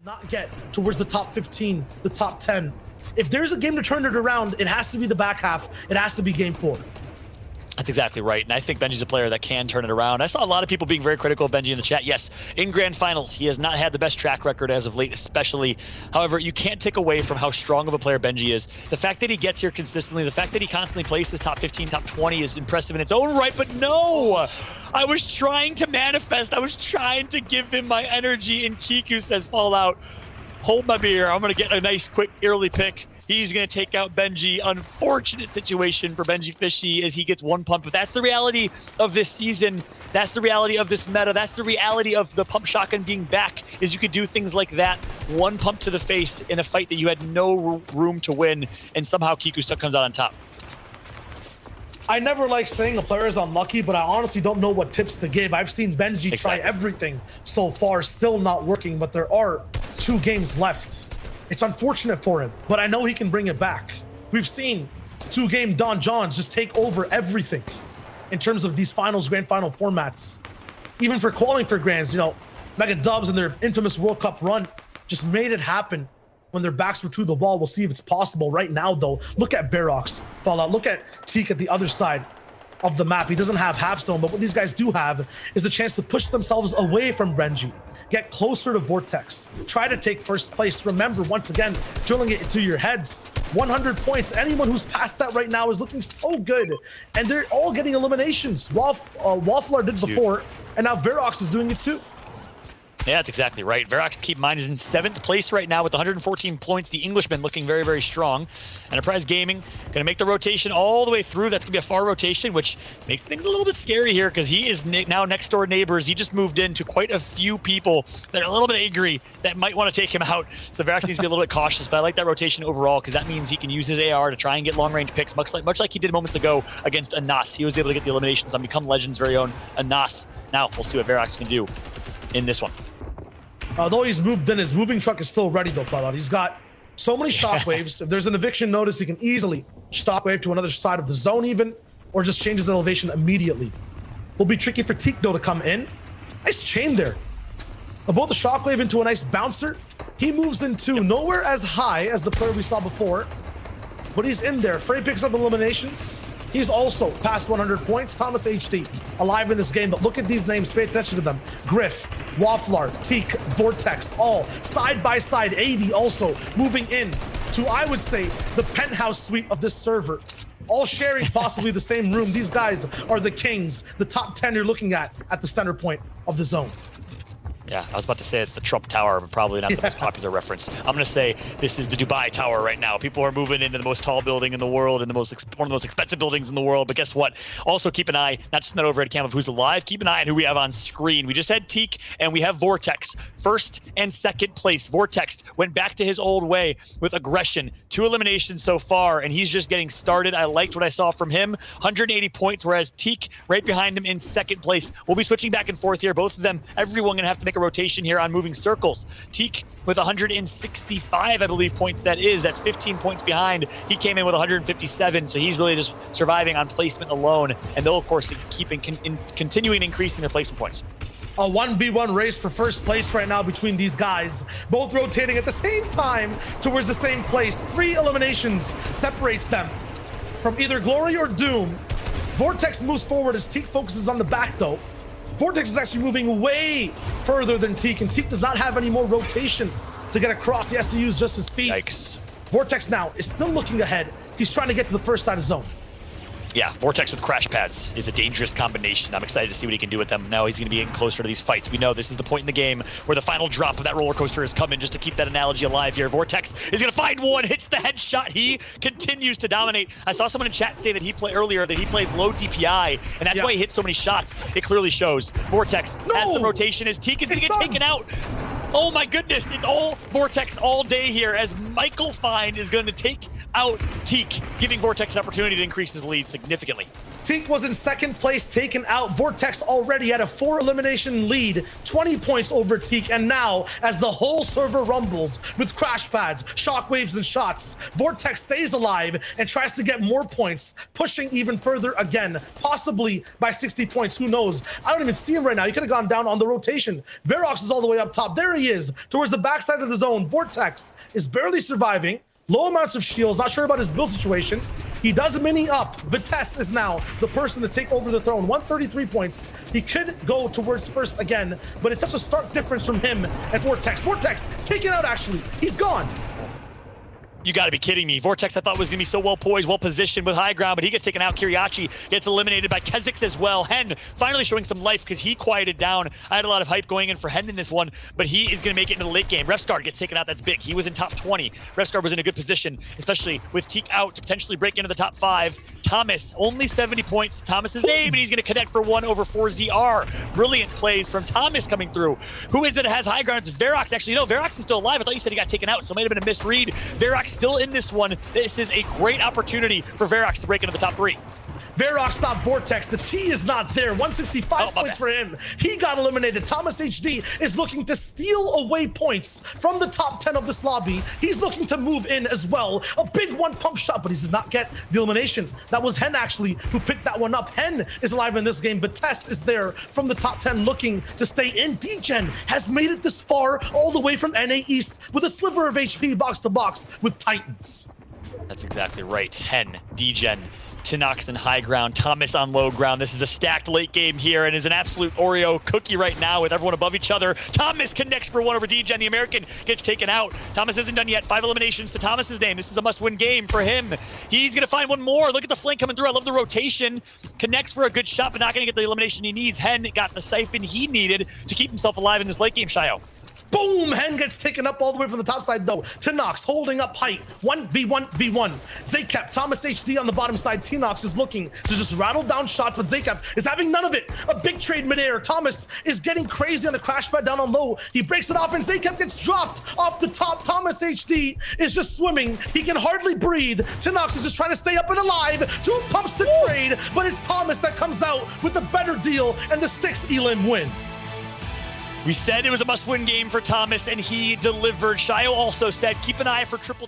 not get towards the top 15, the top 10. If there's a game to turn it around, it has to be the back half. It has to be game 4. That's exactly right, and I think Benji's a player that can turn it around. I saw a lot of people being very critical of Benji in the chat. Yes, in Grand Finals, he has not had the best track record as of late, especially. However, you can't take away from how strong of a player Benji is. The fact that he gets here consistently, the fact that he constantly places top 15, top 20 is impressive in its own right, but no! I was trying to manifest. I was trying to give him my energy, and Kiku says, Fallout, hold my beer. I'm going to get a nice, quick, early pick. He's going to take out Benji. Unfortunate situation for Benjyfishy as he gets one pump. But that's the reality of this season. That's the reality of this meta. That's the reality of the pump shotgun being back, is you could do things like that. One pump to the face in a fight that you had no room to win, and somehow Kiku still comes out on top. I never like saying a player is unlucky, but I honestly don't know what tips to give. I've seen Benji try everything so far, still not working, but there are 2 games left. It's unfortunate for him, but I know he can bring it back. We've seen 2-game Don Johns just take over everything in terms of these finals, grand final formats. Even for qualifying for grands, you know, Mega Dubs and their infamous World Cup run just made it happen when their backs were to the wall. We'll see if it's possible. Right now, though, look at Verox, Fallout. Look at Teak at the other side of the map. He doesn't have Halfstone, but what these guys do have is a chance to push themselves away from Benji, get closer to Vortex, try to take first place. Remember, once again, drilling it into your heads, 100 points. Anyone who's past that right now is looking so good, and they're all getting eliminations. Waffler did before, and now Verox is doing it too. Yeah, that's exactly right. Verox, keep in mind, is in 7th place right now with 114 points. The Englishman looking very, very strong. Enterprise Gaming going to make the rotation all the way through. That's going to be a far rotation, which makes things a little bit scary here because he is now next door neighbors. He just moved into quite a few people that are a little bit angry that might want to take him out. So Verox needs to be a little bit cautious, but I like that rotation overall because that means he can use his AR to try and get long-range picks, much like he did moments ago against Anas. He was able to get the eliminations on Become Legend's very own Anas. Now, we'll see what Verox can do in this one. Although he's moved in, his moving truck is still ready though, Fallout. He's got so many shockwaves. If there's an eviction notice, he can easily shockwave to another side of the zone even, or just change his elevation immediately. Will be tricky for Teak though to come in. Nice chain there. Both the shockwave into a nice bouncer. He moves into nowhere as high as the player we saw before, but he's in there. Frey picks up eliminations. He's also past 100 points. Th0masHD alive in this game, but look at these names. Pay attention to them. Griff, Wafflar, Teak, Vortex, all side by side. 80 also moving in to, I would say, the penthouse suite of this server. All sharing possibly the same room. These guys are the kings, the top 10 you're looking at the center point of the zone. Yeah, I was about to say it's the Trump Tower, but probably not the most popular reference. I'm going to say this is the Dubai Tower right now. People are moving into the most tall building in the world and one of the most expensive buildings in the world. But guess what? Also keep an eye, not just on that overhead cam of who's alive, keep an eye on who we have on screen. We just had Teak and we have Vortex. 1st and 2nd place. Vortex went back to his old way with aggression. 2 eliminations so far, and he's just getting started. I liked what I saw from him. 180 points, whereas Teak right behind him in 2nd place. We'll be switching back and forth here. Both of them, everyone going to have to make a rotation here on moving circles. Teak with 165, I believe, points that is. That's 15 points behind. He came in with 157, so he's really just surviving on placement alone. And they'll, of course, keep continuing increasing their placement points. A 1v1 race for first place right now between these guys, both rotating at the same time towards the same place. 3 eliminations separates them from either glory or doom. Vortex moves forward as Teak focuses on the back though. Vortex is actually moving way further than Teak, and Teak does not have any more rotation to get across. He has to use just his feet. Yikes. Vortex now is still looking ahead. He's trying to get to the first side of zone. Yeah, Vortex with crash pads is a dangerous combination. I'm excited to see what he can do with them. Now he's going to be getting closer to these fights. We know this is the point in the game where the final drop of that roller coaster is coming, just to keep that analogy alive here. Vortex is going to find one, hits the headshot. He continues to dominate. I saw someone in chat say that he plays low DPI, and that's why he hits so many shots. It clearly shows. Vortex has the rotation as Teak is going to get taken out. Oh my goodness, it's all Vortex all day here as Michael Fine is going to take out Teak, giving Vortex an opportunity to increase his lead significantly. Teak was in second place, taken out. Vortex already had a 4 elimination lead, 20 points over Teak. And now, as the whole server rumbles with crash pads, shockwaves, and shots, Vortex stays alive and tries to get more points, pushing even further again, possibly by 60 points. Who knows? I don't even see him right now. He could have gone down on the rotation. Verox is all the way up top. There he is, towards the backside of the zone. Vortex is barely surviving. Low amounts of shields, not sure about his build situation. He does mini up. Vitesse is now the person to take over the throne. 133 points. He could go towards first again, but it's such a stark difference from him and Fortex. Fortex, take it out actually. He's gone. You got to be kidding me. Vortex, I thought, was going to be so well poised, well positioned with high ground, but he gets taken out. Kiriachi gets eliminated by Kezix as well. Hen finally showing some life because he quieted down. I had a lot of hype going in for Hen in this one, but he is going to make it into the late game. Refsguard gets taken out. That's big. He was in top 20. Refsguard was in a good position, especially with Teak out to potentially break into the top 5. Thomas, only 70 points. Thomas's name, and he's going to connect for 1 over 4ZR. Brilliant plays from Thomas coming through. Who is it that has high ground? It's Verox. Actually, no, Verox is still alive. I thought you said he got taken out, so it might have been a misread. Verox still in this one. This is a great opportunity for Verox to break into the top 3. Verox stopped Vortex. The T is not there. 165 points for him. He got eliminated. Th0masHD is looking to steal away points from the top 10 of this lobby. He's looking to move in as well. A big one pump shot, but he does not get the elimination. That was Hen actually who picked that one up. Hen is alive in this game. Vitesse is there from the top 10 looking to stay in. Degen has made it this far all the way from NA East with a sliver of HP box to box with Titans. That's exactly right. Hen, Degen, Th0max in high ground, Thomas on low ground. This is a stacked late game here and is an absolute Oreo cookie right now with everyone above each other. Thomas connects for 1 over Degen. The American gets taken out. Thomas isn't done yet. 5 eliminations to Thomas's name. This is a must-win game for him. He's going to find one more. Look at the flank coming through. I love the rotation. Connects for a good shot, but not going to get the elimination he needs. Hen got the siphon he needed to keep himself alive in this late game, Shayo. Boom! Hen gets taken up all the way from the top side though. Th0max holding up height. 1v1v1. Zakep, Th0masHD on the bottom side. Th0max is looking to just rattle down shots, but Zakep is having none of it. A big trade midair. Thomas is getting crazy on the crash pad down on low. He breaks it off and Zakep gets dropped off the top. Th0masHD is just swimming. He can hardly breathe. Th0max is just trying to stay up and alive. 2 pumps to trade, but it's Thomas that comes out with the better deal and the 6th elim win. We said it was a must-win game for Thomas, and he delivered. Shayo also said, keep an eye for triple